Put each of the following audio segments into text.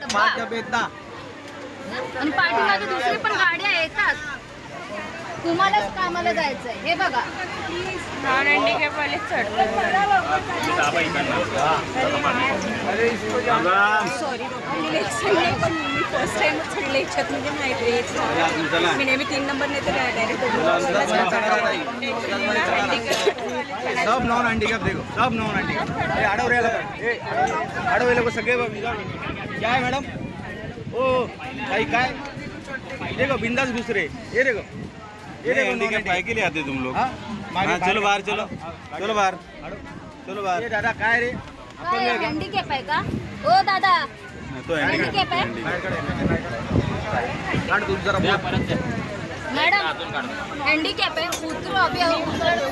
आणि पाठीमागे दुसरी पण गाड्या येतात. तुम्हालाच कामाला जायचंय हे बघा. नॉन हँडिकॅप वाले चढतो. सॉरी पण मी फर्स्ट टाइम चढले याच्यात म्हणजे माहिती मी नेहमी 3 नंबर नाही तर डायरेक्ट सब नॉन हँडिकॅप देखो, सब नॉन हँडिकॅप. आडवले लोक सगळे क्या है मैडम? ओ भाई काय देखो बिंदास दूसरे ये देखो हँडिकॅप काय के लिए आते तुम लोग? मागे चलो बाहर, चलो चलो बाहर, चलो बाहर. ये दादा काय रे हँडिकॅप आहे का? ओ दादा तो हँडिकॅप आहे काढ दूध जरा मॅडम. हँडिकॅप आहे. उतरो अभी उतराडी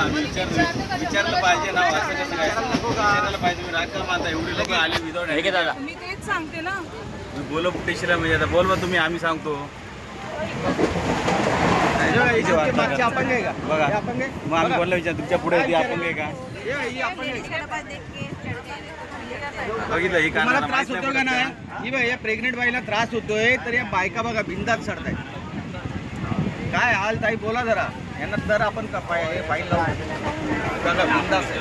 विचारलं पाहिजे ना, असं कसं काय विचारायला पाहिजे. मी राजकारण मानता एवढी लोक आली विदाउट हे दादा. मी तेच सांगते ना. बोलो पुटेशीला म्हणजे आता बोल बा तुम्ही, आम्ही सांगतो. मागचे अपंग आहे का? बघा हे अपंग आहे? मग आम्ही कोणाला विचार तुमच्या पुढे ती आपण काय का ही अपंग आहे. बघितलं ही तुम्हाला कानाला त्रास माहित होतो का नाही नाही? ही बघ या प्रेग्नेंट बाईला त्रास होतोय तर या बायका बघा बिंदात चढताय. काय हाल ताई बोला जरा. यांना तर आपण फाईन लावू बघा बिंदास आहे.